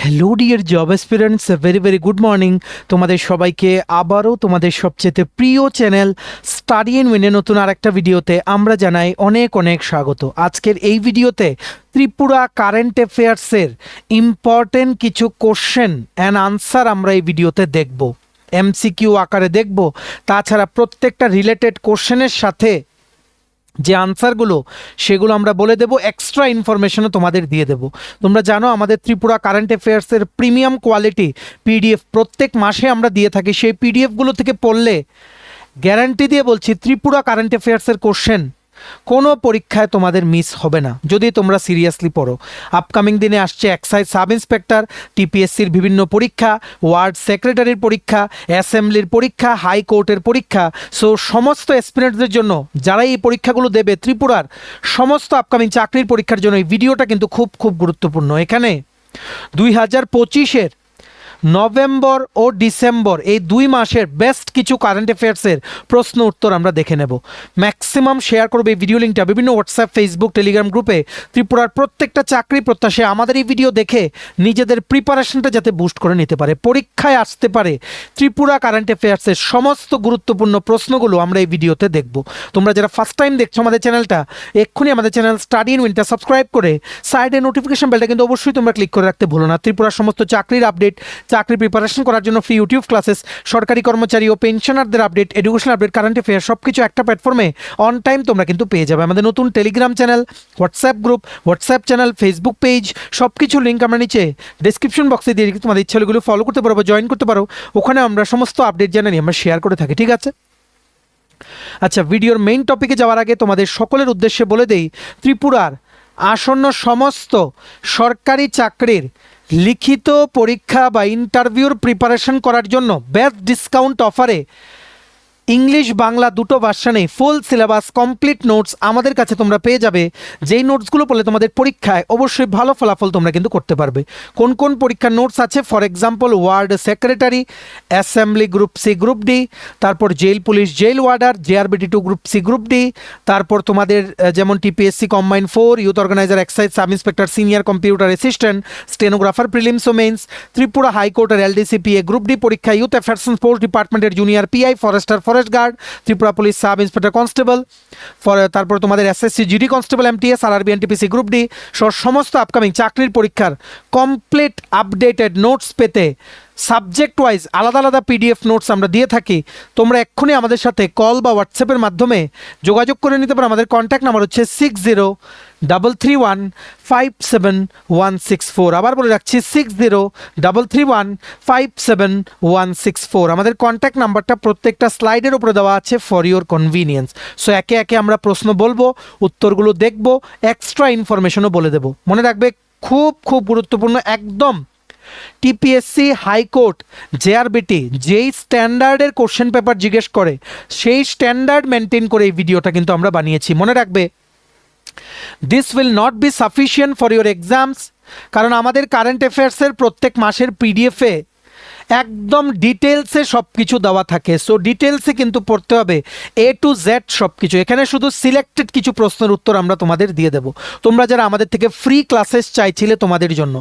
Hello dear job aspirants, very very good morning. তোমাদের সবাইকে আবারও তোমাদের সবচেয়ে প্রিয় চ্যানেল স্টাডি ইন উইনে নতুন আরেকটা ভিডিওতে আমরা জানাই অনেক অনেক স্বাগত। আজকের এই ভিডিওতে ত্রিপুরা কারেন্ট অ্যাফেয়ার্সের ইম্পর্টেন্ট কিছু কোশ্চেন অ্যান্ড আনসার আমরা এই ভিডিওতে দেখব, এমসিকিউ আকারে দেখব। তাছাড়া প্রত্যেকটা রিলেটেড কোশ্চেনের সাথে যে আনসারগুলো সেগুলো আমরা বলে দেব, এক্সট্রা ইনফরমেশনও তোমাদের দিয়ে দেব। তোমরা জানো আমাদের ত্রিপুরা কারেন্ট অ্যাফেয়ার্সের প্রিমিয়াম কোয়ালিটি পিডিএফ প্রত্যেক মাসে আমরা দিয়ে থাকি। সেই পিডিএফগুলো থেকে পড়লে গ্যারান্টি দিয়ে বলছি ত্রিপুরা কারেন্ট অ্যাফেয়ার্সের কোশ্চেন কোনো পরীক্ষায় তোমাদের মিস হবে না যদি তোমরা সিরিয়াসলি পড়ো। আপকামিং দিনে আসছে এক্সাইজ সাব ইন্সপেক্টর, টিপিএসসির বিভিন্ন পরীক্ষা, ওয়ার্ড সেক্রেটারির পরীক্ষা, অ্যাসেম্বলির পরীক্ষা, হাইকোর্টের পরীক্ষা। সো সমস্ত অ্যাসপিরেন্টসদের জন্য যারা এই পরীক্ষাগুলো দেবে, ত্রিপুরার সমস্ত আপকামিং চাকরির পরীক্ষার জন্য এই ভিডিওটা কিন্তু খুব খুব গুরুত্বপূর্ণ। এখানে 2025-এর নভেম্বর ও ডিসেম্বর এই 2 মাসের বেস্ট কিছু কারেন্ট অ্যাফেয়ার্সের প্রশ্ন উত্তর আমরা দেখে নেব। ম্যাক্সিমাম শেয়ার করবে এই ভিডিও লিঙ্কটা বিভিন্ন হোয়াটসঅ্যাপ, ফেসবুক, টেলিগ্রাম গ্রুপে। ত্রিপুরার প্রত্যেকটা চাকরি প্রত্যাশী আমাদের এই ভিডিও দেখে নিজেদের প্রিপারেশনটা যাতে বুস্ট করে নিতে পারে, পরীক্ষায় আসতে পারে। ত্রিপুরা কারেন্ট অ্যাফেয়ার্সের সমস্ত গুরুত্বপূর্ণ প্রশ্নগুলো আমরা এই ভিডিওতে দেখব। তোমরা যারা ফার্স্ট টাইম দেখছো আমাদের চ্যানেলটা, এক্ষুনি আমাদের চ্যানেল স্টাডি ইন উইনটা সাবস্ক্রাইব করে সাইডে নোটিফিকেশন বেলটা কিন্তু অবশ্যই তোমরা ক্লিক করে রাখতে ভুলো না। ত্রিপুরার সমস্ত চাকরির আপডেট, চাকরি প্রিপারেশন করার জন্য ফ্রি ইউটিউব ক্লাসেস, সরকারি কর্মচারী ও পেনশনারদের update, education update, current affair সব কিছু একটা প্ল্যাটফর্মে অন টাইম তোমরা কিন্তু পেয়ে যাবে। আমাদের নতুন Telegram channel, WhatsApp group, WhatsApp channel, Facebook page সব কিছুর লিঙ্ক আমরা নিচে ডিসক্রিপশন বক্সে দিয়ে রেখেছি। তোমাদের ইচ্ছাগুলো ফলো করতে পারো বা জয়েন করতে পারো, ওখানে আমরা সমস্ত আপডেট জানানি আমরা শেয়ার করে থাকি, ঠিক আছে? আচ্ছা, ভিডিওর মেইন টপিকে যাওয়ার আগে তোমাদের সকলের উদ্দেশ্যে বলে দেই, ত্রিপুরার আসন্ন সমস্ত সরকারি চাকরির লিখিত পরীক্ষা বা ইন্টারভিউর প্রিপারেশন করার জন্য বেস্ট ডিসকাউন্ট অফারে ইংলিশ বাংলা দুটো ভার্সনেই ফুল সিলেবাস কমপ্লিট নোটস আমাদের কাছে তোমরা পেয়ে যাবে। যেই নোটসগুলো পড়লে তোমাদের পরীক্ষায় অবশ্যই ভালো ফলাফল তোমরা কিন্তু করতে পারবে। কোন কোন পরীক্ষার নোটস আছে? For example ward secretary, assembly group C group D, তারপর jail police jail warder, JRBT 2 group C group D, তারপর তোমাদের যেমন TPSC combine 4, youth organiser, excise sub inspector, senior computer assistant, stenographer prelims ও mains, Tripura হাইকোর্টের LDCPA group D পরীক্ষা, youth affairs and sports ডিপার্টমেন্টের junior PI, forester forest guard, Tripura police sub inspector constable, তারপর তোমাদের SSC GD constable, MTS, RRB, NTPC group D সমস্ত upcoming চাকরির পরীক্ষার complete updated notes পেতে সাবজেক্ট ওয়াইজ আলাদা আলাদা পিডিএফ নোটস আমরা দিয়ে থাকি। তোমরা এক্ষুনি আমাদের সাথে কল বা হোয়াটসঅ্যাপের মাধ্যমে যোগাযোগ করে নিতে পারো। আমাদের কন্ট্যাক্ট নাম্বার হচ্ছে 6033157164। আবার বলে রাখছি 6033157164। আমাদের কন্ট্যাক্ট নাম্বারটা প্রত্যেকটা স্লাইডের উপরে দেওয়া আছে ফর ইওর কনভিনিয়েন্স। সো একে একে আমরা প্রশ্ন বলবো, উত্তরগুলো দেখব, এক্সট্রা ইনফরমেশনও বলে দেব। মনে রাখবে খুব খুব গুরুত্বপূর্ণ, একদম টিপিএসসি, হাইকোর্ট, জেআরবিটি যেই স্ট্যান্ডার্ডের কোশ্চেন পেপার জিজ্ঞেস করে সেই স্ট্যান্ডার্ড মেনটেন করে এই ভিডিওটা কিন্তু আমরা বানিয়েছি। মনে রাখবে this will not be sufficient for your exams, কারণ আমাদের কারেন্ট অ্যাফেয়ার্সের প্রত্যেক মাসের পিডিএফে একদম ডিটেলসে সব কিছু দেওয়া থাকে। সো ডিটেলসে কিন্তু পড়তে হবে, এ টু জেড সব কিছু। এখানে শুধু সিলেক্টেড কিছু প্রশ্নের উত্তর আমরা তোমাদের দিয়ে দেবো। তোমরা যারা আমাদের থেকে ফ্রি ক্লাসেস চাইছিলে তোমাদের জন্য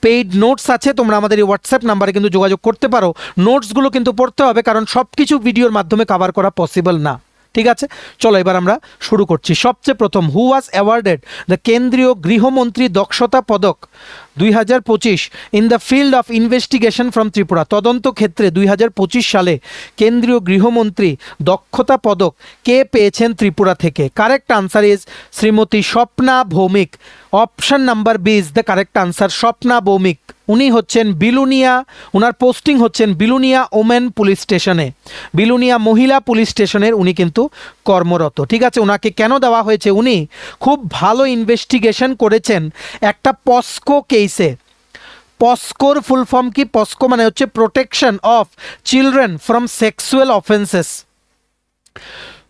পেইড নোটস আছে, তোমরা আমাদের এই হোয়াটসঅ্যাপ নাম্বারে কিন্তু যোগাযোগ করতে পারো। নোটসগুলো কিন্তু পড়তে হবে, কারণ সব কিছু ভিডিওর মাধ্যমে কভার করা পসিবল না, ঠিক আছে? চলো এবার আমরা শুরু করছি। সবচেয়ে প্রথম, হু ওয়াজ অ্যাওয়ার্ডেড দ্য কেন্দ্রীয় গৃহমন্ত্রী দক্ষতা পদক 2025 in the field of investigation from Tripura? তদন্ত ক্ষেত্রে 2025 সালে কেন্দ্রীয় গৃহমন্ত্রী দক্ষতা পদক কে পেয়েছেন ত্রিপুরা থেকে? Correct answer is Shrimati Swapna Bhowmik. Option number B is the correct answer, Swapna Bhowmik. উনি হচ্ছেন বিলুনিয়া, ওনার পোস্টিং হচ্ছেন বিলুনিয়া ওমেন পুলিশ স্টেশনে, বিলুনিয়া মহিলা পুলিশ স্টেশনের উনি কিন্তু কর্মরত, ঠিক আছে? ওনাকে কেন দেওয়া হয়েছে? উনি খুব ভালো ইনভেস্টিগেশন করেছেন একটা পস্কো কেসে। পস্কোর ফুল ফর্ম কি? পস্কো মানে হচ্ছে protection of children from sexual offences,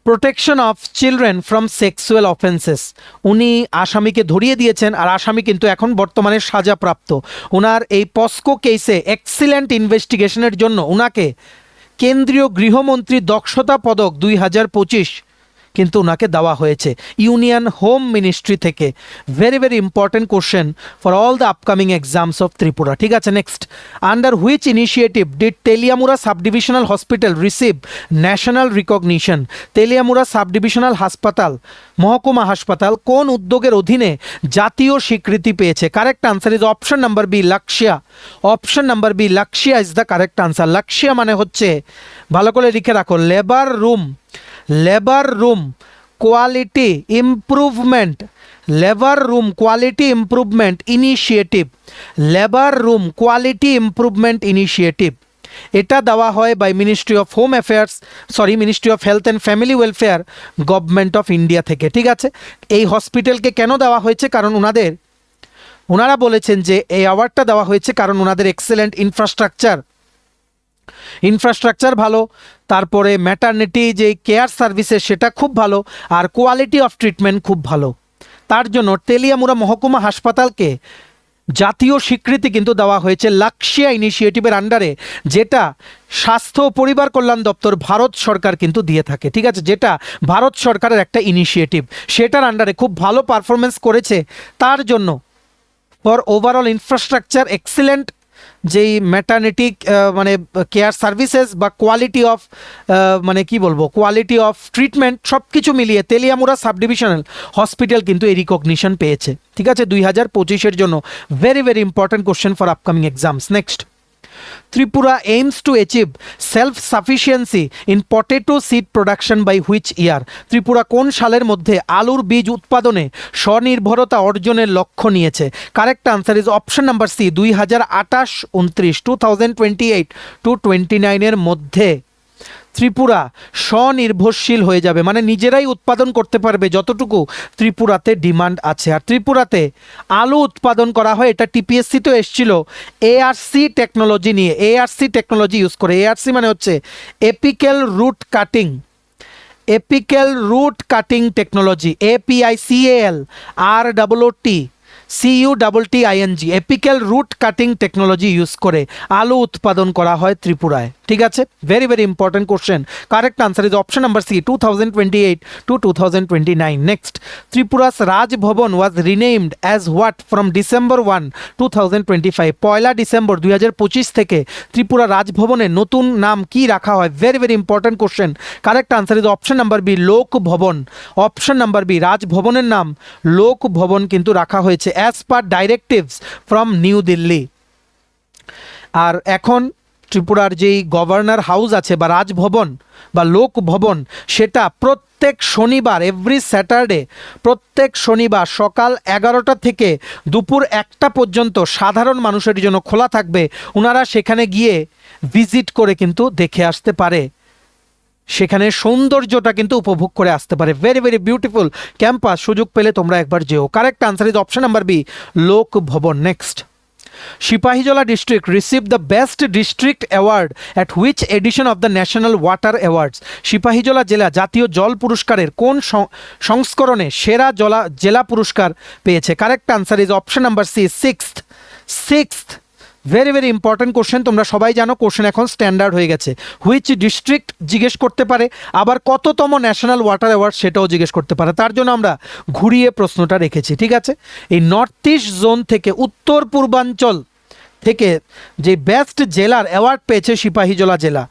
protection of children from sexual offences. উনি আসামিকে ধরিয়ে দিয়েছেন, আর আসামি কিন্তু এখন বর্তমানে সাজাপ্রাপ্ত। ওনার এই পস্কো কেসে এক্সিলেন্ট ইনভেস্টিগেশনের জন্য ওনাকে কেন্দ্রীয় গৃহমন্ত্রী দক্ষতা পদক 2025 কিন্তু ওনাকে দেওয়া হয়েছে ইউনিয়ন হোম মিনিস্ট্রি থেকে। Very very important question for all the upcoming exams of Tripura. ঠিক আছে, next, under which initiative did Teliamura sub divisional hospital receive national recognition? Teliamura sub divisional হাসপাতাল, মহকুমা হাসপাতাল কোন উদ্যোগের অধীনে জাতীয় স্বীকৃতি পেয়েছে? Correct answer is option number B, Laqshya. Option number B, Laqshya is the correct answer. Laqshya মানে হচ্ছে, ভালো করে লিখে রাখো, labour room quality improvement, labour room quality improvement initiative, labour room quality improvement initiative. এটা দেওয়া হয় by ministry of home affairs, ministry of health and family welfare, government of India থেকে। ঠিক আছে, এই হসপিটালকে কেন দেওয়া হয়েছে? কারণ ওনারা বলেছেন যে এই অ্যাওয়ার্ডটা দেওয়া হয়েছে কারণ ওনাদের এক্সেলেন্ট ইনফ্রাস্ট্রাকচার ভালো, তারপরে ম্যাটারনিটি যে কেয়ার সার্ভিসেস সেটা খুব ভালো, আর কোয়ালিটি অফ ট্রিটমেন্ট খুব ভালো। তার জন্য তেলিয়ামুড়া মহকুমা হাসপাতালকে জাতীয় স্বীকৃতি কিন্তু দেওয়া হয়েছে লাক্সিয়া ইনিশিয়েটিভের আন্ডারে, যেটা স্বাস্থ্য ও পরিবার কল্যাণ দপ্তর ভারত সরকার কিন্তু দিয়ে থাকে। ঠিক আছে, যেটা ভারত সরকারের একটা ইনিশিয়েটিভ, সেটার আন্ডারে খুব ভালো পারফরমেন্স করেছে। তার জন্য ফর ওভারঅল ইনফ্রাস্ট্রাকচার, এক্সিলেন্ট যেই ম্যাটারনিটি মানে কেয়ার সার্ভিসেস বা কোয়ালিটি অফ মানে কি বলবো, কোয়ালিটি অফ ট্রিটমেন্ট, সব কিছু মিলিয়ে তেলিয়ামুড়া সাব ডিভিশনাল হসপিটাল কিন্তু এই রিকগনিশন পেয়েছে। ঠিক আছে, 2025-এর জন্য very very important question for upcoming exams. Next, Tripura aims to achieve self sufficiency in potato seed production by which year? Tripura কোন সালের মধ্যে আলুর বীজ উৎপাদনে স্বনির্ভরতা অর্জনের লক্ষ্য নিয়েছে? Correct answer is option number C, 2028-29, 2028-29 মধ্যে ত্রিপুরা স্বনির্ভরশীল হয়ে যাবে, মানে নিজেরাই উৎপাদন করতে পারবে যতটুকু ত্রিপুরাতে ডিমান্ড আছে। আর ত্রিপুরাতে আলু উৎপাদন করা হয়, এটা টিপিএসসিতেও এসেছিল, এআরসি টেকনোলজি নিয়ে, এআরসি টেকনোলজি ইউজ করে। এআরসি মানে হচ্ছে apical root cutting technology, APICAL ROOTCUTTING, apical root cutting technology use করে আলু উৎপাদন করা হয় ত্রিপুরায়। ঠিক আছে, very very important question. Correct answer is option number C, 2028-2029। Next, Tripura's Raj Bhavan was renamed as what from December 1, 2025? 1 December 2025 থেকে ত্রিপুরা রাজভবনের নতুন নাম কি রাখা হয়? Very very important question. Correct answer is option number B, Lok Bhavan. Option number B, রাজভবনের নাম লোক ভবন কিন্তু রাখা হয়েছে as per directives from New Delhi. আর এখন ত্রিপুরার যেই গভর্নর হাউস আছে বা রাজভবন বা লোক ভবন, সেটা প্রত্যেক শনিবার, এভরি স্যাটারডে, প্রত্যেক শনিবার সকাল 11টা থেকে দুপুর 1টা পর্যন্ত সাধারণ মানুষের জন্য খোলা থাকবে। ওনারা সেখানে গিয়ে ভিজিট করে কিন্তু দেখে আসতে পারে, সেখানে সৌন্দর্যটা কিন্তু উপভোগ করে আসতে পারে। ভেরি ভেরি বিউটিফুল ক্যাম্পাস, সুযোগ পেলে তোমরা একবার যেও। Correct answer is option number B, Lok Bhavan. Next, Shipahijala district received the best district award at which edition of the National Water Awards? Shipahijala জেলা জাতীয় জল পুরস্কারের কোন সংস্করণে সেরা জেলা পুরস্কার পেয়েছে? Correct answer is option number C, sixth. Very very important question, তোমরা সবাই জানো কোশ্চেন এখন স্ট্যান্ডার্ড হয়ে গেছে। হুইচ ডিস্ট্রিক্ট জিজ্ঞেস করতে পারে, আবার কততম ন্যাশনাল ওয়াটার অ্যাওয়ার্ড সেটাও জিজ্ঞেস করতে পারে। তার জন্য আমরা ঘুরিয়ে প্রশ্নটা রেখেছি। ঠিক আছে, এই নর্থ ইস্ট জোন থেকে, উত্তর পূর্বাঞ্চল থেকে যে বেস্ট জেলার অ্যাওয়ার্ড পেয়েছে সিপাহীজলা জেলা,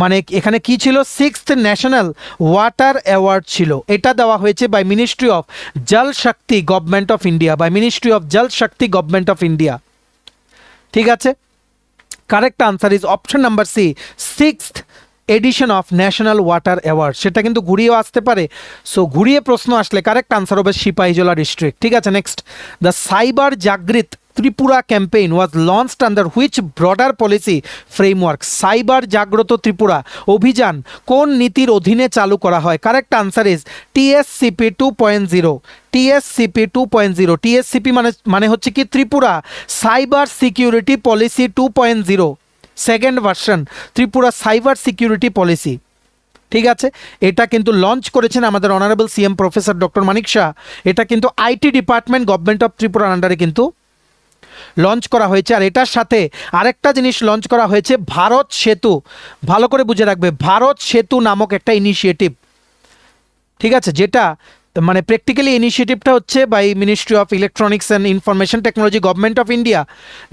মানে এখানে কি ছিল, 6th ন্যাশনাল ওয়াটার অ্যাওয়ার্ড ছিল। এটা দেওয়া হয়েছে by ministry of Jal Shakti government of India, by ministry of Jal Shakti government of India. ঠিক আছে, correct answer is option number C, 6th edition of national water award. সেটা কিন্তু ঘুরিয়েও আসতে পারে, সো ঘুরিয়ে প্রশ্ন আসলে কারেক্ট আনসার হবে সিপাহীজলা ডিস্ট্রিক্ট। ঠিক আছে, next, the cyber Jagrit Tripura campaign was launched under which broader policy framework? Cyber Jagrat Tripura অভিযান কোন নীতির অধীনে চালু করা হয়? Correct answer is TSCP 2.0। TSCP 2.0, TSCP মানে হচ্ছে কি, Tripura cyber security policy 2.0, second version, Tripura cyber security policy. ঠিক আছে, এটা কিন্তু লঞ্চ করেছেন আমাদের honourable CM professor doctor Manik Saha. এটা কিন্তু IT ডিপার্টমেন্ট গভর্নমেন্ট অফ ত্রিপুরার আন্ডারে কিন্তু লঞ্চ করা হয়েছে। আর এটার সাথে আরেকটা জিনিস লঞ্চ করা হয়েছে, ভারত সেতু। ভালো করে বুঝে রাখবে, ভারত সেতু নামক একটা ইনিশিয়েটিভ। ঠিক আছে, যেটা মানে প্র্যাকটিক্যালি ইনিশিয়েটিভটা হচ্ছে by ministry of electronics and information technology government of India,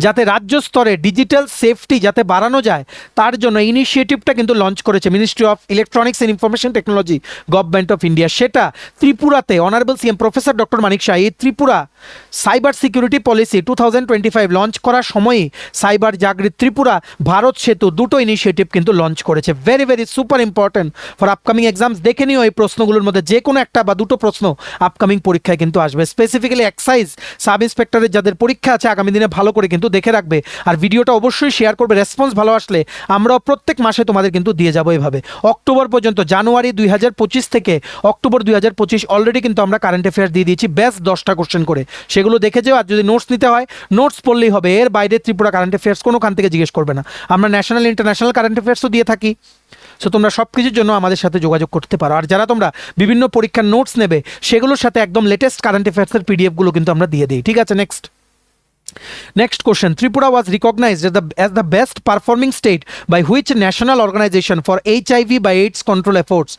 যাতে রাজ্য স্তরে ডিজিটাল সেফটি যাতে বাড়ানো যায় তার জন্য ইনিশিয়েটিভটা কিন্তু লঞ্চ করেছে ministry of electronics and information technology government of India. সেটা ত্রিপুরাতে honourable CM professor doctor Manik Shah এই Tripura cyber security policy 2025 launch করার সময়ই সাইবার জাগৃত ত্রিপুরা, ভারত সেতু দুটো ইনিশিয়েটিভ কিন্তু লঞ্চ করেছে। Very very super important for upcoming exams. দেখে নিও এই প্রশ্নগুলোর মধ্যে যে কোনো একটা বা দুটো প্রশ্ন আপকামিং পরীক্ষায় কিন্তু আসবে। স্পেসিফিক্যালি এক্সাইজ সাব ইন্সপেক্টরের যাদের পরীক্ষা আছে আগামী দিনে ভালো করে কিন্তু দেখে রাখবে, আর ভিডিওটা অবশ্যই শেয়ার করবে। রেসপন্স ভালো আসলে আমরাও প্রত্যেক মাসে তোমাদের কিন্তু দিয়ে যাবো এভাবে অক্টোবর পর্যন্ত। জানুয়ারি 2025 থেকে অক্টোবর 2025 অলরেডি কিন্তু আমরা কারেন্ট অ্যাফেয়ার দিয়ে দিয়েছি বেস্ট 10টা কোশ্চেন করে, সেগুলো দেখে যাও। আর যদি নোটস নিতে হয় নোটস পড়লেই হবে, এর বাইরে ত্রিপুরা কারেন্ট অ্যাফেয়ার্স কোনোখান থেকে জিজ্ঞেস করবে না। আমরা ন্যাশনাল ইন্টারন্যাশনাল কারেন্ট অ্যাফেয়ার্সও দিয়ে থাকি। সো তোমরা সব কিছুর জন্য আমাদের সাথে যোগাযোগ করতে পারো। আর যারা তোমরা বিভিন্ন পরীক্ষার নোটস নেবে সেগুলোর সাথে একদম লেটেস্ট কারেন্ট অ্যাফেয়ার্সের পিডিএফগুলো কিন্তু আমরা দিয়ে দিই। ঠিক আছে, Next question. Tripura was recognized as the best performing state by which national organization for HIV by AIDS control efforts?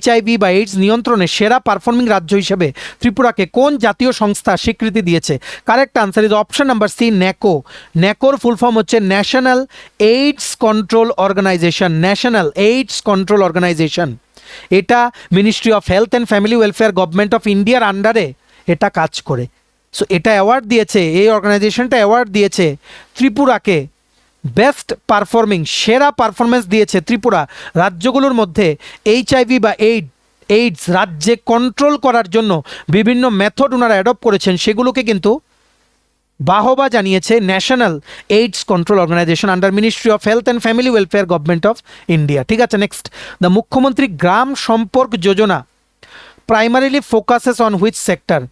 HIV by AIDS নিয়ন্ত্রণে সেরা পারফর্মিং রাজ্য হিসেবে ত্রিপুরাকে কোন জাতীয় সংস্থা স্বীকৃতি দিয়েছে? Correct answer is option number C, NACO. ন্যাকোর ফুল ফর্ম হচ্ছে national AIDS control organisation. National AIDS control organisation, এটা ministry of health and family welfare government of ইন্ডিয়ার আন্ডারে এটা কাজ করে। সো এটা অ্যাওয়ার্ড দিয়েছে, এই অর্গানাইজেশনটা অ্যাওয়ার্ড দিয়েছে ত্রিপুরাকে বেস্ট পারফর্মিং, সেরা পারফরমেন্স দিয়েছে ত্রিপুরা রাজ্যগুলোর মধ্যে HIV বা এইডস রাজ্যে কন্ট্রোল করার জন্য বিভিন্ন মেথড ওনারা অ্যাডপ্ট করেছেন, সেগুলোকে কিন্তু বাহবা জানিয়েছে national AIDS control organisation under ministry of health and family welfare government of India. ঠিক আছে, next. The Mukhyamantri Gram Sampark Yojana primarily focuses on which sector?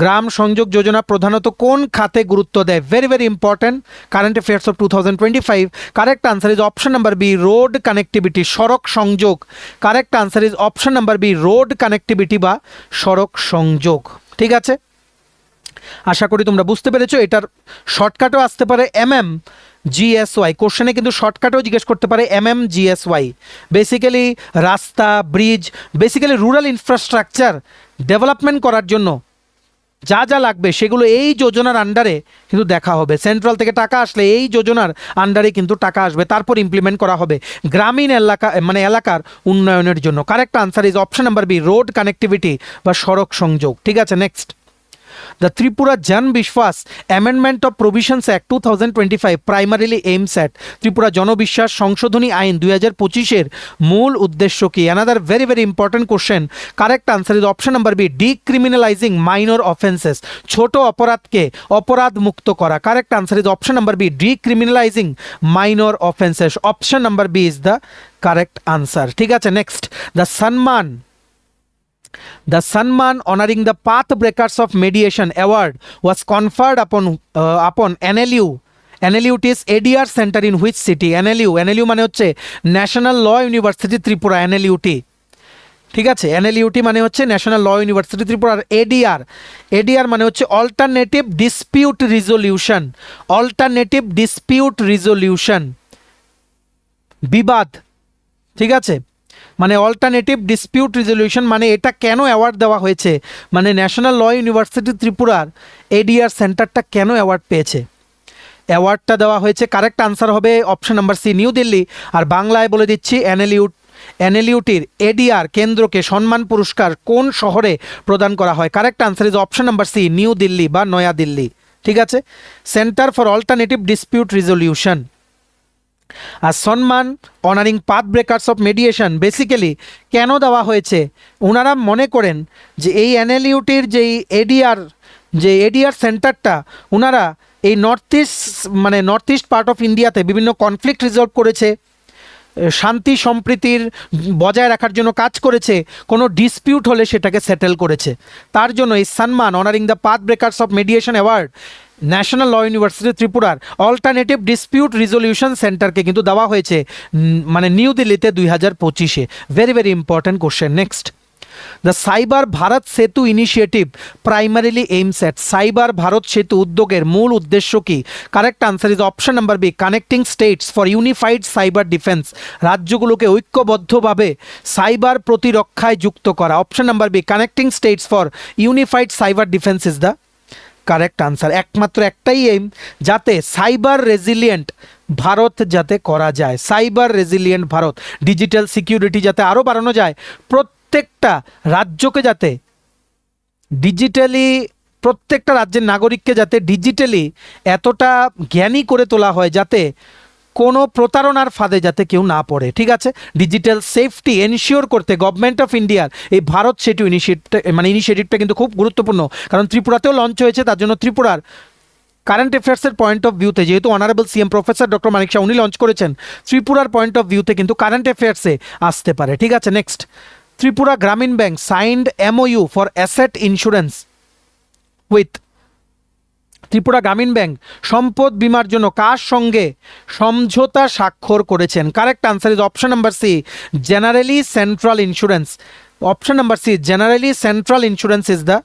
গ্রাম সংযোগ যোজনা প্রধানত কোন খাতে গুরুত্ব দেয়? Very very important current affairs of 2025। Correct answer is option number B, road connectivity, সড়ক সংযোগ। Correct answer is option number B, road connectivity বা সড়ক সংযোগ। ঠিক আছে, আশা করি তোমরা বুঝতে পেরেছো। এটার শর্টকাটও আসতে পারে MMGSY, কোশ্চেনে কিন্তু শর্টকাটও জিজ্ঞেস করতে পারে MMGSY। বেসিক্যালি রাস্তা, bridge, basically rural infrastructure development করার জন্য যা যা লাগবে সেগুলো এই যোজনার আন্ডারে কিন্তু দেখা হবে। সেন্ট্রাল থেকে টাকা আসলে এই যোজনার আন্ডারে কিন্তু টাকা আসবে, তারপর ইমপ্লিমেন্ট করা হবে গ্রামীণ এলাকা মানে এলাকার উন্নয়নের জন্য। Correct answer is option number B, road connectivity বা সড়ক সংযোগ। ঠিক আছে, next. The Tripura Jan Bishwas Amendment of Provisions Act 2025 primarily aims at Tripura জনবিশ্বাস সংশোধনী আইন 2025 মূল উদ্দেশ্য কি? Another very very important question. Correct answer is option number B, decriminalizing minor offenses, ছোট অপরাধকে অপরাধ মুক্ত করা। Correct answer is option number B, decriminalizing minor offenses. Option number B is the correct answer. ঠিক আছে, next. The Sanman honoring the Path Breakers of Mediation Award was conferred upon NLU. NLU is ADR Center in which city? NLU মানে হচ্ছে national law university Tripura, NLUT। ঠিক আছে, NLUT মানে হচ্ছে national law university ত্রিপুরার। ADR মানে হচ্ছে alternative dispute resolution. Alternative dispute resolution, বিবাদ। ঠিক আছে, মানে অল্টারনেটিভ ডিসপিউট রেজলিউশন। মানে এটা কেন অ্যাওয়ার্ড দেওয়া হয়েছে, মানে ন্যাশনাল ল ইউনিভার্সিটি ত্রিপুরার ADR সেন্টারটা কেন অ্যাওয়ার্ড পেয়েছে? অ্যাওয়ার্ডটা দেওয়া হয়েছে, কারেক্ট আনসার হবে option number C, New Delhi. আর বাংলায় বলে দিচ্ছি NLUTর ADR কেন্দ্রকে সম্মান পুরস্কার কোন শহরে প্রদান করা হয়? Correct answer is option number C, New Delhi বা নয়া দিল্লি। ঠিক আছে, centre for alternative dispute resolution. আর সম্মান honouring path breakers of mediation basically কেন দেওয়া হয়েছে? ওনারা মনে করেন যে এই NLUTর যেই ADR সেন্টারটা ওনারা এই নর্থ ইস্ট পার্ট অফ ইন্ডিয়াতে বিভিন্ন কনফ্লিক্ট রিজলভ করেছে, শান্তি সম্প্রীতির বজায় রাখার জন্য কাজ করেছে, কোনো ডিসপিউট হলে সেটাকে সেটেল করেছে। তার জন্য এই সম্মান honouring the path breakers of mediation award national law university ত্রিপুরার অল্টারনেটিভ ডিসপিউট রিজলিউশন সেন্টারকে কিন্তু দেওয়া হয়েছে মানে নিউ দিল্লিতে 2025-এ। Very very important question. Next, the cyber Bharat Setu initiative primarily aims at, cyber Bharat Setu উদ্যোগের মূল উদ্দেশ্য কি? Correct answer is option number B, connecting states for unified cyber defence, রাজ্যগুলোকে ঐক্যবদ্ধভাবে সাইবার প্রতিরক্ষায় যুক্ত করা। Option number B, connecting states for unified cyber defence is the correct answer. একমাত্র একটাই এইম, যাতে সাইবার রেজিলিয়েন্ট ভারত যাতে করা যায়, cyber resilient Bharat, digital security যাতে আরও বাড়ানো যায়, প্রত্যেকটা রাজ্যকে যাতে ডিজিটালি, প্রত্যেকটা রাজ্যের নাগরিককে যাতে ডিজিটালি এতটা জ্ঞানী করে তোলা হয় যাতে কোনো প্রতারণার ফাঁদে যাতে কেউ না পড়ে। ঠিক আছে, ডিজিটাল সেফটি এনশিওর করতে গভর্নমেন্ট অফ ইন্ডিয়ার এই ভারত সেতু ইনিশিয়েটিভটা কিন্তু খুব গুরুত্বপূর্ণ, কারণ ত্রিপুরাতেও লঞ্চ হয়েছে। তার জন্য ত্রিপুরার কারেন্ট অ্যাফেয়ার্সের পয়েন্ট অফ ভিউতে, যেহেতু honourable CM professor doctor Manik Shah উনি লঞ্চ করেছেন, ত্রিপুরার পয়েন্ট অফ ভিউতে কিন্তু কারেন্ট অ্যাফেয়ার্সে আসতে পারে। ঠিক আছে, next, Tripura Gramin bank signed MOU for asset insurance with, Tripura Gramin bank সম্পদ বীমার জন্য কার সঙ্গে সমঝোতা স্বাক্ষর করেছেন? Correct answer is option number C, generally central insurance. Option number C, generally central insurance is the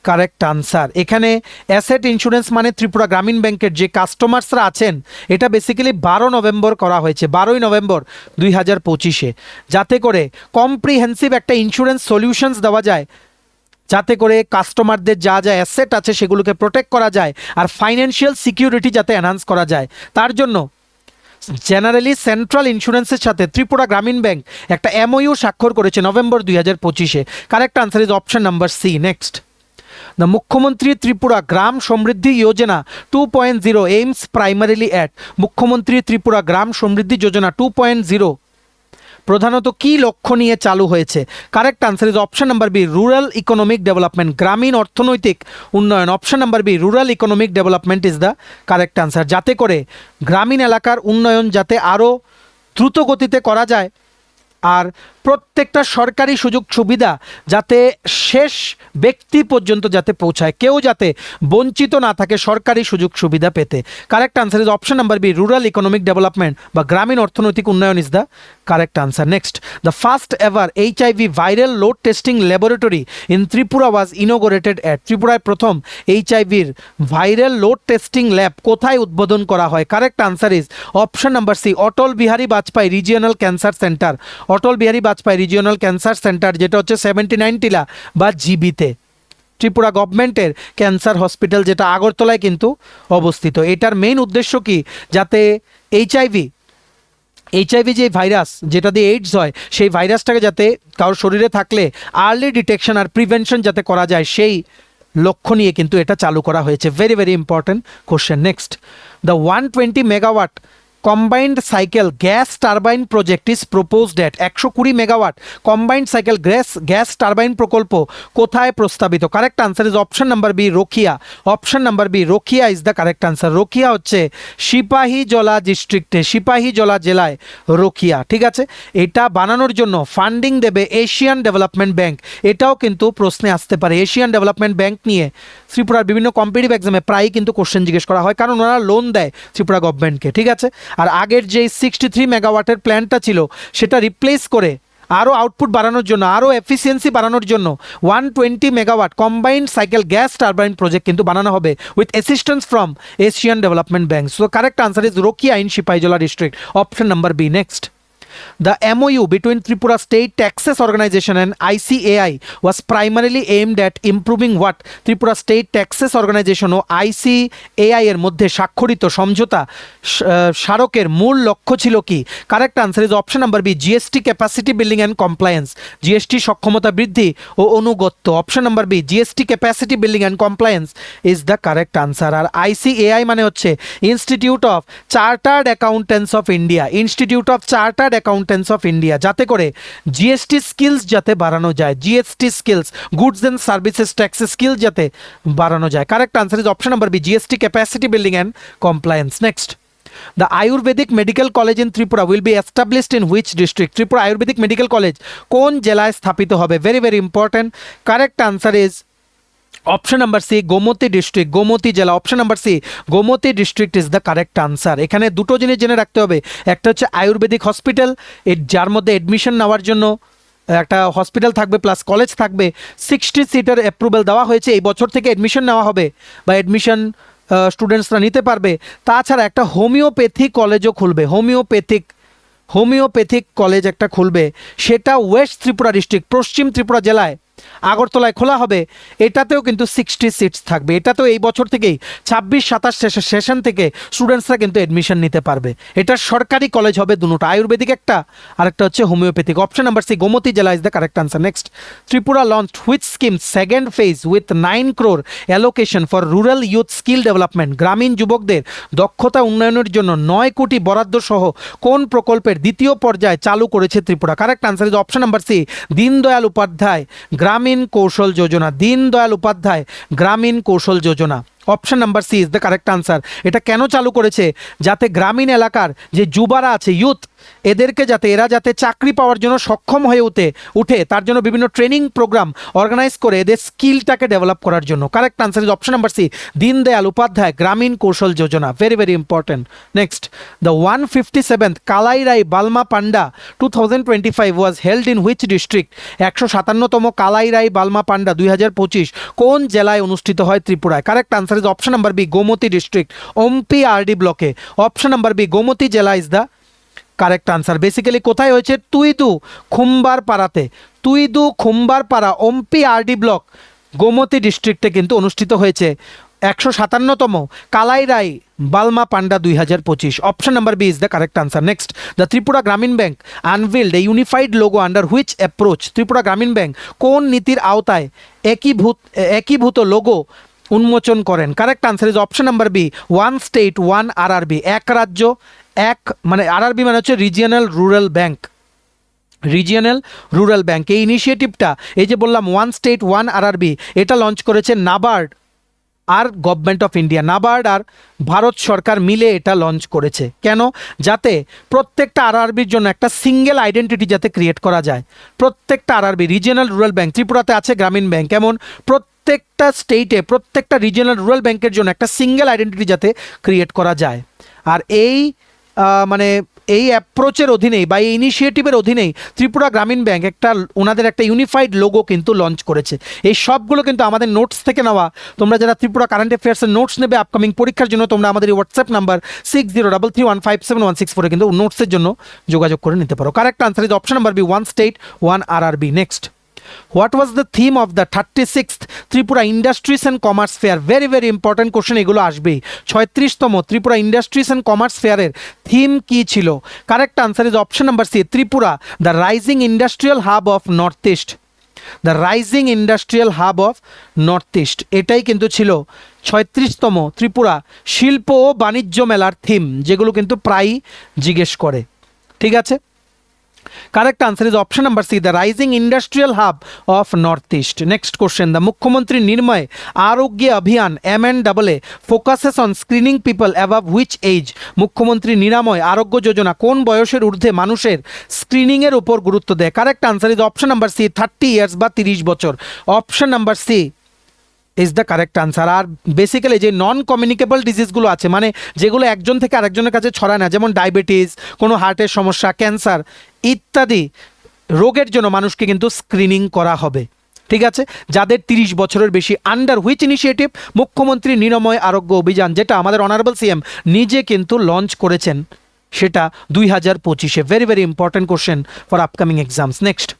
correct answer. এখানে অ্যাসেট ইন্স্যুরেন্স মানে ত্রিপুরা গ্রামীণ ব্যাংকের যে কাস্টমার্সরা আছেন, এটা বেসিক্যালি 12 নভেম্বর করা হয়েছে, 12ই নভেম্বর 2025-এ, যাতে করে কম্প্রিহেন্সিভ একটা ইন্স্যুরেন্স সলিউশনস দেওয়া যায়, যাতে করে কাস্টমারদের যা যা অ্যাসেট আছে সেগুলোকে প্রোটেক্ট করা যায় আর ফাইন্যান্সিয়াল সিকিউরিটি যাতে এনহান্স করা যায়। তার জন্য জেনারেলি সেন্ট্রাল ইন্স্যুরেন্সের সাথে ত্রিপুরা গ্রামীণ ব্যাংক একটা MOU স্বাক্ষর করেছে নভেম্বর 2025-এ। Correct answer is option number C. Next, the Mukhyamantri Tripura Gram Samriddhi Yojana 2.0 aims primarily at, Mukhyamantri Tripura Gram Samriddhi Yojana 2.0 প্রধানত কি লক্ষ্য নিয়ে চালু হয়েছে? Correct answer is option number B, rural economic development, গ্রামীণ অর্থনৈতিক উন্নয়ন। Option number B, rural economic development is the correct answer, যাতে করে গ্রামীণ এলাকার উন্নয়ন যাতে আরও দ্রুত গতিতে করা যায় আর প্রত্যেকটা সরকারি সুযোগ সুবিধা যাতে শেষ ব্যক্তি পর্যন্ত যাতে পৌঁছায়, কেউ যাতে বঞ্চিত না থাকে সরকারি সুযোগ সুবিধা পেতে। Correct answer is option number B, rural economic development বা গ্রামীণ অর্থনৈতিক উন্নয়ন is the correct answer. Next, the first ever HIV viral load testing laboratory in Tripura was inaugurated at, ত্রিপুরায় প্রথম HIVর ভাইরাল লোড টেস্টিং ল্যাব কোথায় উদ্বোধন করা হয়? Correct answer is option number C, Atal Bihari Vajpayee regional cancer centre, Atal Bihari Vajpayee regional cancer centre, যেটা হচ্ছে 79 টিলা বা জিবিতে, ত্রিপুরা গভর্নমেন্টের ক্যান্সার হসপিটাল, যেটা আগরতলায় কিন্তু অবস্থিত। এটার মেইন উদ্দেশ্য কি? যাতে এইচআইভি যে ভাইরাস যেটা দিয়ে এইডস হয়, সেই ভাইরাসটাকে যাতে কারোর শরীরে থাকলে আর্লি ডিটেকশন আর প্রিভেনশন যাতে করা যায়, সেই লক্ষ্য নিয়ে কিন্তু এটা চালু করা হয়েছে। Very very important question. Next, the 120 megawatt combined cycle gas turbine project is proposed at, 120 megawatt combined cycle gas turbine প্রকল্প কোথায় প্রস্তাবিত? Correct answer is option number B, Rokhia. Option number B, Rokhia is the correct answer. Rokhia হচ্ছে সিপাহীজলা ডিস্ট্রিক্টে, সিপাহীজলা জেলায় রোকিয়া। ঠিক আছে, এটা বানানোর জন্য ফান্ডিং দেবে এশিয়ান ডেভেলপমেন্ট ব্যাংক। এটাও কিন্তু প্রশ্নে আসতে পারে। এশিয়ান ডেভেলপমেন্ট ব্যাংক নিয়ে ত্রিপুরার বিভিন্ন কম্পিটিটিভ এক্সামে প্রায়ই কিন্তু কোশ্চেন জিজ্ঞেস করা হয়, কারণ ওনারা লোন দেয় ত্রিপুরা গভর্নমেন্টকে। ঠিক আছে, আর আগের যে 63 মেগাওয়াটের প্ল্যানটা ছিল সেটা রিপ্লেস করে আরও আউটপুট বাড়ানোর জন্য, আরও এফিসিয়েন্সি বাড়ানোর জন্য 120 megawatt combined cycle gas turbine project কিন্তু বানানো হবে with assistance from Asian development bank. So correct answer is Rokhia in Sepahijala district, option number B. Next, the MOU between Tripura State Taxes Organization and ICAI was primarily aimed at improving what? Tripura State Taxes Organization O ICAI এর মধ্যে স্বাক্ষরিত সমঝোতা স্মারকের মূল লক্ষ্য ছিল কি? Correct answer is option number B, GST capacity building and compliance, GST সক্ষমতা বৃদ্ধি ও অনুগত্য। Option number B, GST capacity building and compliance is the correct answer. আর ICAI মানে হচ্ছে institute of chartered accountants of India, institute of chartered accountants of India, যাতে করে GST skills যাতে বাড়ানো যায়, GST skills, goods and services tax skill যাতে বাড়ানো যায়। Correct answer is option number B, GST capacity building and compliance. Next, the Ayurvedic Medical College in Tripura will be established in which district? Tripura Ayurvedic Medical College কোন জেলায় স্থাপিত হবে? Very very important. Correct answer is option number C, Gomati district, Gomati জেলা। Option number C, Gomati district is the correct answer. এখানে দুটো জিনিস জেনে রাখতে হবে, একটা হচ্ছে আয়ুর্বেদিক হসপিটাল, যার মধ্যে অ্যাডমিশন নেওয়ার জন্য একটা হসপিটাল থাকবে প্লাস কলেজ থাকবে, 60 সিটের অ্যাপ্রুভাল দেওয়া হয়েছে, এই বছর থেকে অ্যাডমিশন নেওয়া হবে বা অ্যাডমিশন স্টুডেন্টসরা নিতে পারবে। তাছাড়া একটা হোমিওপ্যাথি কলেজও খুলবে, হোমিওপ্যাথিক কলেজ একটা খুলবে, সেটা ওয়েস্ট ত্রিপুরা ডিস্ট্রিক্ট, পশ্চিম ত্রিপুরা জেলায় আগরতলায় খোলা হবে। এটাতেও কিন্তু 60 সিটস থাকবে। এটাতেও এই বছর থেকেই 26-27 সেশন থেকে স্টুডেন্টসরা কিন্তু অ্যাডমিশন নিতে পারবে। এটা সরকারি কলেজ হবে দুটো, আয়ুর্বেদিক একটা আর একটা হচ্ছে homeopathic. Option number C Gomati জেলা is the correct answer. Next, Tripura launch which scheme second phase with 9 crore allocation for rural youth skill development. গ্রামীণ যুবকদের দক্ষতা উন্নয়নের জন্য 9 কোটি বরাদ্দ সহ কোন প্রকল্পের দ্বিতীয় পর্যায়ে চালু করেছে Tripura? Correct answer is option number C Deendayal Upadhyay Gramin Kaushal Yojana. Deendayal Upadhyay Gramin Kaushal Yojana. Option number C is the correct answer. এটা কেন চালু করেছে? যাতে গ্রামীণ এলাকার যে যুবারা আছে, ইউথ, এরা যাতে চাকরি পাওয়ার জন্য সক্ষম হয়ে উঠে তার জন্য বিভিন্ন ট্রেনিং প্রোগ্রাম অর্গানাইজ করে এদের স্কিলটাকে ডেভেলপ করার জন্য। Correct answer is option number C Deendayal Upadhyay Gramin Kaushal Yojana. Very very important. Next, the 157th Kalai Rai Balma Panda 2025 was held in which district? 157তম কালাই রাই বালমা পান্ডা 2025 কোন জেলায় অনুষ্ঠিত হয়? ত্রিপুরায়। Correct answer is option number B Gomati district, Ompi RD ব্লকে। অপশন নাম্বার বি গোমতী জেলা is the correct answer. Basically কোথায় হয়েছে? তুইদু খুম্বারপাড়া ওমপি আরডি ব্লক গোমতী ডিস্ট্রিক্টে কিন্তু অনুষ্ঠিত হয়েছে 157তম Kalai Rai Balma Panda 2025। Option number B is the correct answer. Next, the Tripura Gramin bank unveiled a unified logo under which approach? Tripura Gramin bank কোন নীতির আওতায় একীভূত লোগো উন্মোচন করেন? Correct answer is option number B one state one RRB. এক রাজ্য এক, মানে আরআরবি মানে হচ্ছে রিজিয়নাল রুরাল ব্যাংক। এই ইনিশিয়েটিভটা, এই যে বললাম ওয়ান স্টেট ওয়ান আরআরবি, এটা লঞ্চ করেছে নাবার্ড আর গভর্নমেন্ট অফ ইন্ডিয়া। নাবার্ড আর ভারত সরকার মিলে এটা লঞ্চ করেছে। কেন? যাতে প্রত্যেকটা আরআরবির জন্য একটা সিঙ্গেল আইডেন্টিটি যাতে ক্রিয়েট করা যায়। প্রত্যেকটা আরআরবি, রিজিয়নাল রুরাল ব্যাংক, ত্রিপুরাতে আছে গ্রামীণ ব্যাংক, এমন প্রত্যেকটা স্টেটে প্রত্যেকটা রিজিয়নাল রুরাল ব্যাংকের জন্য একটা সিঙ্গেল আইডেন্টিটি যাতে ক্রিয়েট করা যায়। আর এই অ্যাপ্রোচের অধীনেই বা এই ইনিশিয়েটিভের অধীনেই ত্রিপুরা গ্রামীণ ব্যাংক ওনাদের একটা ইউনিফাইড লোগো কিন্তু লঞ্চ করেছে। এই সবগুলো কিন্তু আমাদের নোটস থেকে নেওয়া। তোমরা যারা ত্রিপুরা কারেন্ট অ্যাফেয়ার্সের নোটস নেবে আপকামিং পরীক্ষার জন্য, তোমরা আমাদের এই হোয়াটসঅ্যাপ নাম্বার 6033157164 কিন্তু নোটসের জন্য যোগাযোগ করে নিতে পারো। Correct answer is option number B one state one RRB. Next, what was the theme of the 36th Tripura industries and commerce fair? Very very important question, এগুলো আসবেই। 36তম ত্রিপুরা ইন্ডাস্ট্রিজ অ্যান্ড কমার্স ফেয়ারের থিম কি ছিল? Correct answer is option number C Tripura the rising industrial hub of north east. The rising industrial hub of north east, এটাই কিন্তু ছিল 36তম ত্রিপুরা শিল্প ও বাণিজ্য মেলার থিম, যেগুলো কিন্তু প্রায়ই জিজ্ঞেস করে। ঠিক আছে, Correct answer is option number C, the rising industrial hub of Northeast. Next question, the Mukhyamantri Nirmay Arogya Abhiyan MNAA focuses on screening people above which age? Mukhyamantri Niramoy Arogya Yojana কোন বয়সের ঊর্ধ্বে মানুষের screening এর উপর গুরুত্ব দেয়? Correct answer is option number C 30 years বা 30 বছর। Option number C is the correct answer. আর বেসিক্যালি যে নন কমিউনিকেবল ডিজিজগুলো আছে, মানে যেগুলো একজন থেকে আরেকজনের কাছে ছড়ায় না, যেমন ডায়াবেটিস, কোনো হার্টের সমস্যা, ক্যান্সার ইত্যাদি রোগের জন্য মানুষকে কিন্তু স্ক্রিনিং করা হবে। ঠিক আছে, যাদের 30 বছরের বেশি। Under which initiative? মুখ্যমন্ত্রী নিরাময় আরোগ্য অভিযান, যেটা আমাদের অনারেবল সিএম নিজে কিন্তু লঞ্চ করেছেন, সেটা 2025-এ। Very very important question for upcoming exams. Next,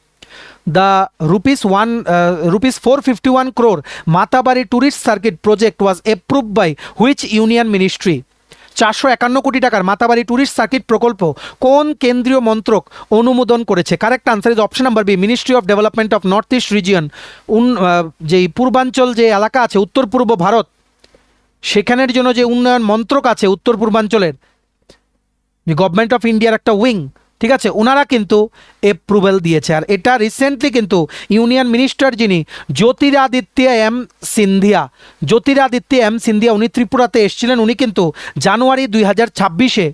the rupees 451 crore Matabari tourist circuit project was approved by which union ministry? 451 কোটি টাকার মাতাবাড়ি ট্যুরিস্ট সার্কিট প্রকল্প কোন কেন্দ্রীয় মন্ত্রক অনুমোদন করেছে? Correct answer is option number B ministry of development of north east region. যেই পূর্বাঞ্চল যে এলাকা আছে, উত্তর পূর্ব ভারত, সেখানের জন্য যে উন্নয়ন মন্ত্রক আছে উত্তর পূর্বাঞ্চলের, গভর্নমেন্ট অফ ইন্ডিয়ার একটা উইং, ঠিক আছে, ওনারা কিন্তু অ্যাপ্রুভাল দিয়েছে। আর এটা রিসেন্টলি কিন্তু ইউনিয়ন মিনিস্টার যিনি জ্যোতিরাদিত্য এম সিন্ধিয়া উনি ত্রিপুরাতে এসেছিলেন। উনি কিন্তু জানুয়ারি 2026-এ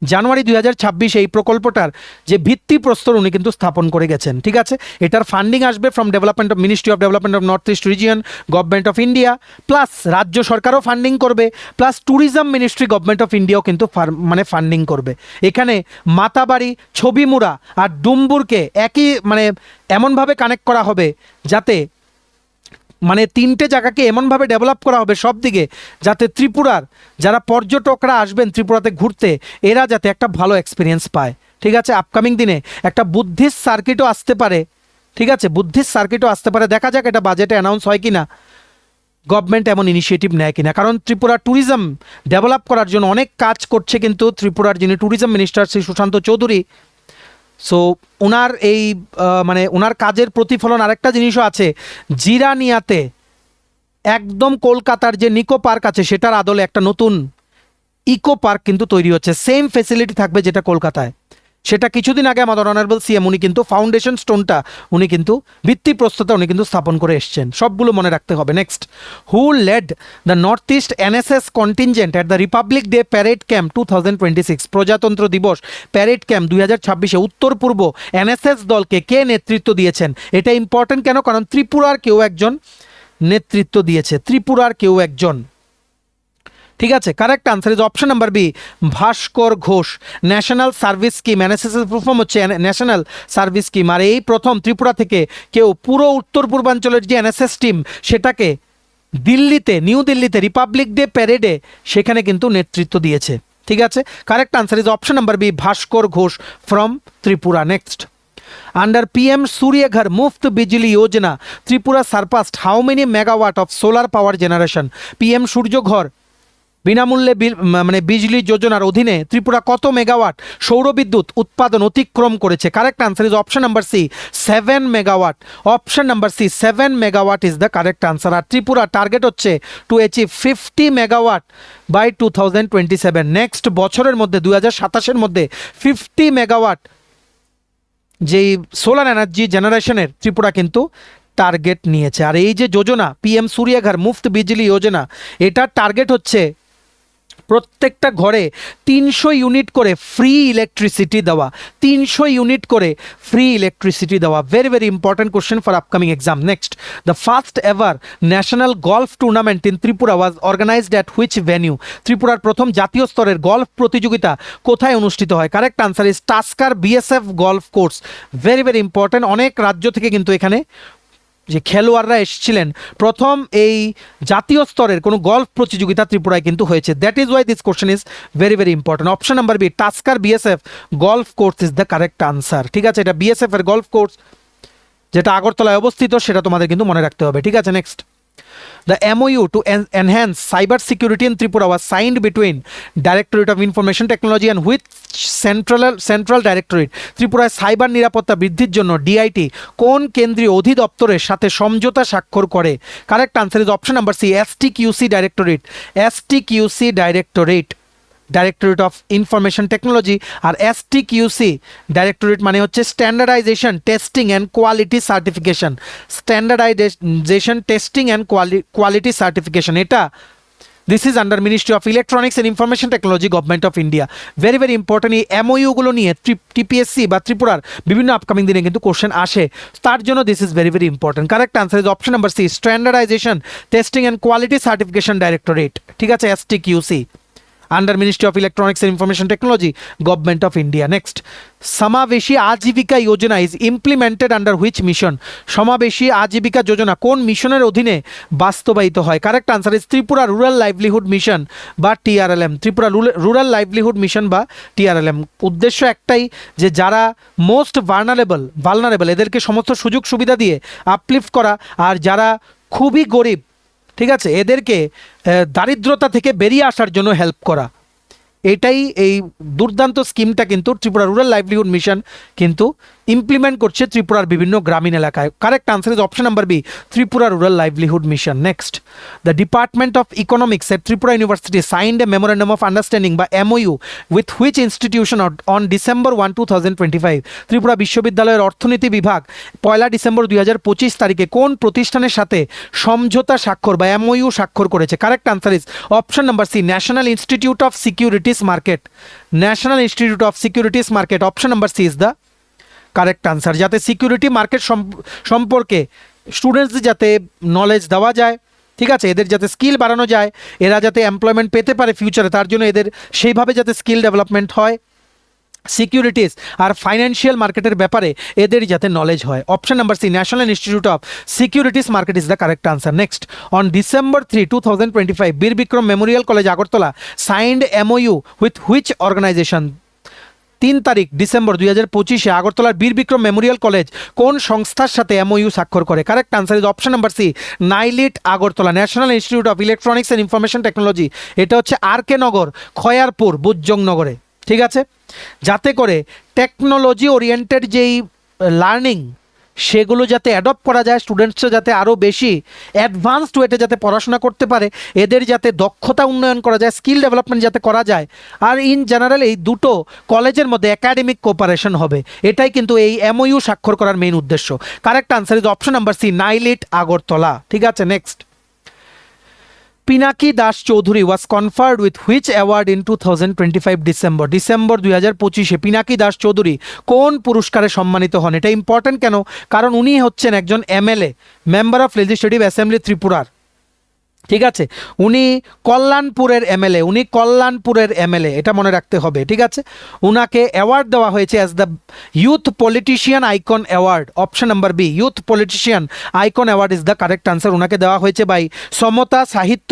জানুয়ারি 2026 এই প্রকল্পটার যে ভিত্তিপ্রস্তর উনি কিন্তু স্থাপন করে গেছেন। ঠিক আছে, এটার ফান্ডিং আসবে from development of ministry of development of north east region, government of India, plus রাজ্য সরকারও ফান্ডিং করবে, plus tourism ministry government of ইন্ডিয়াও কিন্তু ফান্ডিং করবে। এখানে মাতাবাড়ি, ছবিমুড়া আর ডুম্বুরকে একই এমনভাবে কানেক্ট করা হবে যাতে তিনটে জায়গাকে এমনভাবে ডেভেলপ করা হবে সব দিকে, যাতে ত্রিপুরার যারা পর্যটকরা আসবেন ত্রিপুরাতে ঘুরতে, এরা যাতে একটা ভালো এক্সপিরিয়েন্স পায়। ঠিক আছে, আপকামিং দিনে একটা বুদ্ধিস্ট সার্কিটও আসতে পারে। ঠিক আছে, বুদ্ধিস্ট সার্কিটও আসতে পারে, দেখা যাক এটা বাজেটে অ্যানাউন্স হয় কিনা, গভর্নমেন্ট এমন ইনিশিয়েটিভ নেয় কিনা। কারণ ত্রিপুরা ট্যুরিজম ডেভেলপ করার জন্য অনেক কাজ করছে কিন্তু ত্রিপুরার যিনি tourism minister Shri Sushant Chowdhury. So ওনার এই ওনার কাজের প্রতিফলন আরেকটা জিনিসও আছে, জিরানিয়াতে একদম কলকাতার যে নিকো পার্ক আছে সেটার আদলে একটা নতুন ইকো পার্ক কিন্তু তৈরি হচ্ছে, সেম ফেসিলিটি থাকবে যেটা কলকাতায়। সেটা কিছুদিন আগে আমাদের অনারেবল সিএম উনি কিন্তু ফাউন্ডেশন স্টোনটা উনি কিন্তু ভিত্তিপ্রস্তরটা উনি কিন্তু স্থাপন করে এসছেন। সবগুলো মনে রাখতে হবে। Next, who led the north east NSS contingent at the republic day parade camp 2026, প্রজাতন্ত্র দিবস প্যারেড ক্যাম্প 2026-এ উত্তর পূর্ব এনএসএস দলকে কে নেতৃত্ব দিয়েছেন? এটা ইম্পর্টেন্ট কেন? কারণ ত্রিপুরার কেউ একজন নেতৃত্ব দিয়েছে, ত্রিপুরার কেউ একজন। ঠিক আছে, correct answer is option number B, Bhaskar Ghosh. National service scheme, NSS এর ফুল ফর্ম হচ্ছে ন্যাশনাল সার্ভিস স্কিম। আর এই প্রথম ত্রিপুরা থেকে কেউ পুরো উত্তর পূর্বাঞ্চলের যে এনএসএস টিম সেটাকে দিল্লিতে, নিউ দিল্লিতে রিপাবলিক ডে প্যারেডে সেখানে কিন্তু নেতৃত্ব দিয়েছে। ঠিক আছে, correct answer is option number B, Bhaskar Ghosh from Tripura. Next, under PM Surya Ghar Muft Bijli Yojana, Tripura surpassed how many megawatt of solar power generation? PM সূর্য ঘর বিনামূল্যে বিজলি যোজনার অধীনে ত্রিপুরা কত মেগাওয়াট সৌরবিদ্যুৎ উৎপাদন অতিক্রম করেছে? Correct answer is option number C, 7 megawatt. Option number C, 7 megawatt is the correct answer. আর Tripura target হচ্ছে to achieve 50 megawatt by 2027। Next বছরের মধ্যে 2027-এর মধ্যে 50 মেগাওয়াট যেই সোলার এনার্জি জেনারেশনের ত্রিপুরা কিন্তু টার্গেট নিয়েছে। আর এই যে যোজনা PM সূর্য ঘর মুফত বিজলি যোজনা, এটার টার্গেট হচ্ছে প্রত্যেকটা ঘরে 300 ইউনিট করে ফ্রি ইলেকট্রিসিটি দেওয়া, 300 ইউনিট করে ফ্রি ইলেকট্রিসিটি দেওয়া। Very very important question for upcoming exam. Next, the first ever national golf tournament in Tripura was organized at which venue? ত্রিপুরার প্রথম জাতীয় স্তরের গলফ প্রতিযোগিতা কোথায় অনুষ্ঠিত হয়? Correct answer is Tusker BSF golf course. Very very important, অনেক রাজ্য থেকে কিন্তু এখানে যে খেলোয়াড়রা এসেছিলেন, প্রথম এই জাতীয় স্তরের কোনো গলফ প্রতিযোগিতা ত্রিপুরায় কিন্তু হয়েছে। That is why this question is very very important. Option number B, Tusker BSF golf course is the correct answer. ঠিক আছে, এটা BSF এর গলফ কোর্স যেটা আগরতলায় অবস্থিত, সেটা তোমাদের কিন্তু মনে রাখতে হবে। ঠিক আছে, next, the MOU to enhance cyber security in Tripura was signed between Directorate of Information Technology and which central directorate? ত্রিপুরায় সাইবার নিরাপত্তা বৃদ্ধির জন্য DIT কোন কেন্দ্রীয় অধিদপ্তরের সাথে সমঝোতা স্বাক্ষর করে? Correct answer is option number C, STQC directorate. STQC directorate, directorate of information technology. আর STQC ডাইরেক্টরেট মানে হচ্ছে standardisation testing and quality certification. Standardisation testing and quality certification, এটা this is under ministry of electronics and information technology, government of India. Very very important, এই MOU-গুলো নিয়ে TPSC বা ত্রিপুরার বিভিন্ন আপকামিং দিনে কিন্তু কোশ্চেন আসে, তার জন্য this is very very important. Correct answer is option number C, standardization testing and quality certification directorate. ঠিক আছে, STQC under Ministry of Electronics and Information Technology, Government of India. Next, Samaveshi Ajivika Yojana is implemented under which mission? Samaveshi Ajivika Yojana কোন মিশনের অধীনে বাস্তবায়িত হয়? Correct answer is Tripura rural livelihood mission বা TRLM। Tripura rural livelihood mission বা TRLM। উদ্দেশ্য একটাই, যে যারা মোস্ট ভালনারেবল এদেরকে সমস্ত সুযোগ সুবিধা দিয়ে আপলিফট করা, আর যারা খুবই গরিব, ঠিক আছে, এদেরকে দারিদ্রতা থেকে বেরিয়ে আসার জন্য হেল্প করা। এটাই এই দুর্দান্ত স্কিমটা কিন্তু ত্রিপুরা রুরাল লাইভলিহুড মিশন কিন্তু ইমপ্লিমেন্ট করছে ত্রিপুরার বিভিন্ন গ্রামীণ এলাকায়? Correct answer is option number B, Tripura rural livelihood mission. Next, the department of economics at Tripura university signed a memorandum of understanding বা MOU with which institution on December 1, 2025? ত্রিপুরা বিশ্ববিদ্যালয়ের অর্থনীতি বিভাগ 1 ডিসেম্বর 2025 তারিখে কোন প্রতিষ্ঠানের সাথে সমঝোতা স্বাক্ষর বা MOU স্বাক্ষর করেছে? Correct answer is option number C, national institute of securities market. National institute of securities market, option number C is the correct answer. যাতে সিকিউরিটি মার্কেট সম্পর্কে স্টুডেন্টসদের যাতে নলেজ দেওয়া যায়, ঠিক আছে, এদের যাতে স্কিল বাড়ানো যায়, এরা যাতে এমপ্লয়মেন্ট পেতে পারে ফিউচারে, তার জন্য এদের সেইভাবে যাতে স্কিল ডেভেলপমেন্ট হয়, সিকিউরিটিস আর ফাইন্যান্সিয়াল মার্কেটের ব্যাপারে এদের যাতে নলেজ হয়। Option number C, national institute of securities market is the correct answer. Next, on December 3, 2025 Bir Bikram memorial college Agartala signed MOU with which organization? 3 তারিখ ডিসেম্বর 2025 আগরতলার বীর বিক্রম মেমোরিয়াল কলেজ কোন সংস্থার সাথে MOU স্বাক্ষর করে? Correct answer is option number C, NIELIT Agartala. National institute of electronics and information technology, এটা হচ্ছে RK নগর, খয়ারপুর, বুজজংনগরে, ঠিক আছে। যাতে করে টেকনোলজি ওরিয়েন্টেড যেই লার্নিং সেগুলো যাতে অ্যাডপ্ট করা যায়, স্টুডেন্টসরা যাতে আরও বেশি অ্যাডভান্সড ওয়েতে যাতে পড়াশোনা করতে পারে, এদের যাতে দক্ষতা উন্নয়ন করা যায়, স্কিল ডেভেলপমেন্ট যাতে করা যায়, আর ইন জেনারেল এই দুটো কলেজের মধ্যে একাডেমিক কোঅপারেশন হবে, এটাই কিন্তু এই MOU স্বাক্ষর করার মেইন উদ্দেশ্য। Correct answer is option number C, NIELIT Agartala, ঠিক আছে। Next, Pinaki Das Chowdhury was conferred with which award in 2025 December 2025 Pinaki Das Chowdhury কোন পুরস্কারে সম্মানিত হন? এটা ইম্পর্টেন্ট কেন? কারণ উনি হচ্ছেন একজন MLA, member of legislative assembly ত্রিপুরার, ঠিক আছে। উনি কল্যাণপুরের MLA, এটা মনে রাখতে হবে, ঠিক আছে। উনাকে অ্যাওয়ার্ড দেওয়া হয়েছে as the youth politician icon award. Option number B, youth politician icon award is the correct answer. উনাকে দেওয়া হয়েছে বাই সমতা সাহিত্য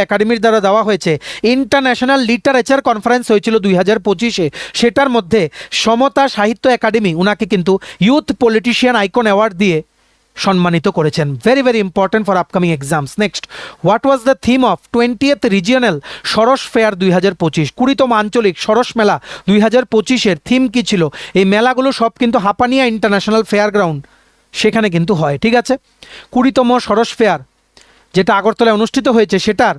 একাডেমির দ্বারা দেওয়া হয়েছে। ইন্টারন্যাশনাল লিটারেচার কনফারেন্স হয়েছিল 2025-এ, সেটার মধ্যে সমতা সাহিত্য একাডেমি উনাকে কিন্তু ইউথ পলিটিশিয়ান আইকন অ্যাওয়ার্ড দিয়ে সম্মানিত করেছেন। Very very important for upcoming exams. Next, what was the theme of 20th regional Saras fair 2025? 20তম আঞ্চলিক সরস মেলা 2025-এর থিম কী ছিল? এই মেলাগুলো সব কিন্তু হাপানিয়া ইন্টারন্যাশনাল ফেয়ার গ্রাউন্ড সেখানে কিন্তু হয়, ঠিক আছে। 20তম সরস ফেয়ার যেটা আগরতলায় অনুষ্ঠিত হয়েছে, সেটার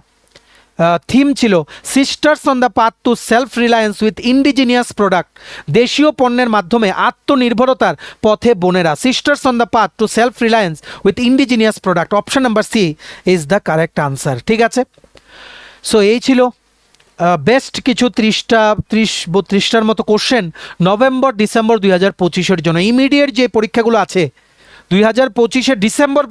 থিম ছিল sisters on the path to self reliance with indigenous product. দেশীয় পণ্যের মাধ্যমে আত্মনির্ভরতার পথে বোনেরা, sisters on the path to self reliance with indigenous product. Option number C is the correct answer, ঠিক আছে। সো এই ছিল বেস্ট কিছু 30-32টার মতো কোশ্চেন নভেম্বর ডিসেম্বর 2025-এর জন্য। ইমিডিয়েট যে পরীক্ষাগুলো আছে 2025-এর ডিসেম্বর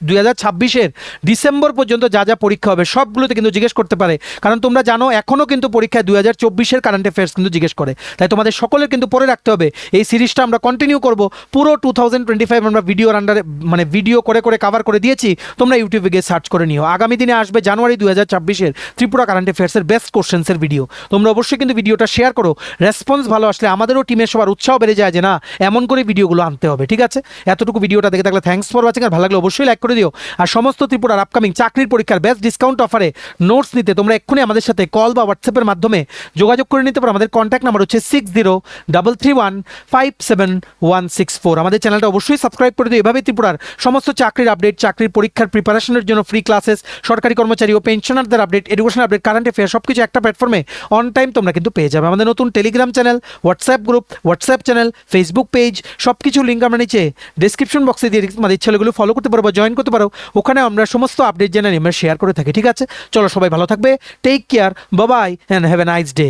2026-এর ডিসেম্বর পর্যন্ত যা যা পরীক্ষা হবে সবগুলোতে কিন্তু জিজ্ঞেস করতে পারে, কারণ তোমরা জানো এখনও কিন্তু পরীক্ষায় 2024-এর কারেন্ট অ্যাফেয়ার্স কিন্তু জিজ্ঞেস করে। তাই তোমাদের সকলের কিন্তু পরে রাখতে হবে। এই সিরিজটা আমরা কন্টিনিউ করব পুরো 2025 আমরা ভিডিওর আন্ডারে মানে ভিডিও করে করে কভার করে দিয়েছি, তোমরা ইউটিউবে গিয়ে সার্চ করে নিও। আগামী দিনে আসবে জানুয়ারি 2026-এর ত্রিপুরা কারেন্ট অ্যাফেয়ার্সের বেস্ট কোশ্চেন্সের ভিডিও। তোমরা অবশ্যই কিন্তু ভিডিওটা শেয়ার করো, রেসপন্স ভালো আসলে আমাদেরও টিমের সবার উৎসাহ বেড়ে যায় যে না এমন করে ভিডিওগুলো আনতে হবে, ঠিক আছে। এতটুকু ভিডিওটা দেখে থাকলে থ্যাঙ্কস ফর ওয়াচিং, আর ভালো লাগলে অবশ্যই লাইক করে দিও। আর সমস্ত ত্রিপুরার আপকামিং চাকরির পরীক্ষার বেস্ট ডিসকাউন্ট অফারে নোটস নিতে তোমরা এক্ষুনি আমাদের সাথে কল বা হোয়াটসঅ্যাপের মাধ্যমে যোগাযোগ করে নিতে পারো। আমাদের কন্ট্যাক্ট নাম্বার হচ্ছে 6033157164। আমাদের চ্যানেলটা অবশ্যই সাবস্ক্রাইব করে দিও। এভাবে ত্রিপুরার সমস্ত চাকরির আপডেট, চাকরির পরীক্ষার প্রিপারেশনের জন্য ফ্রি ক্লাসেস, সরকারি কর্মচারী ও পেনশনারদের update, education update, current affair সব কিছু একটা প্ল্যাটফর্মে অন টাইম তোমরা কিন্তু পেয়ে যাবে। আমাদের নতুন Telegram channel, WhatsApp group, WhatsApp channel, Facebook page সব কিছু লিঙ্ক আমরা নিচে ডিসক্রিপশন বক্সে দিয়ে আমাদের চ্যানেলগুলো ফলো করতে পারো বা জয়েন করতে পারো। ওখানে আমরা সমস্ত আপডেট জেনে আমরা শেয়ার করে থাকি, ঠিক আছে। চলো সবাই ভালো থাকবে, take care, bye bye and have a nice day.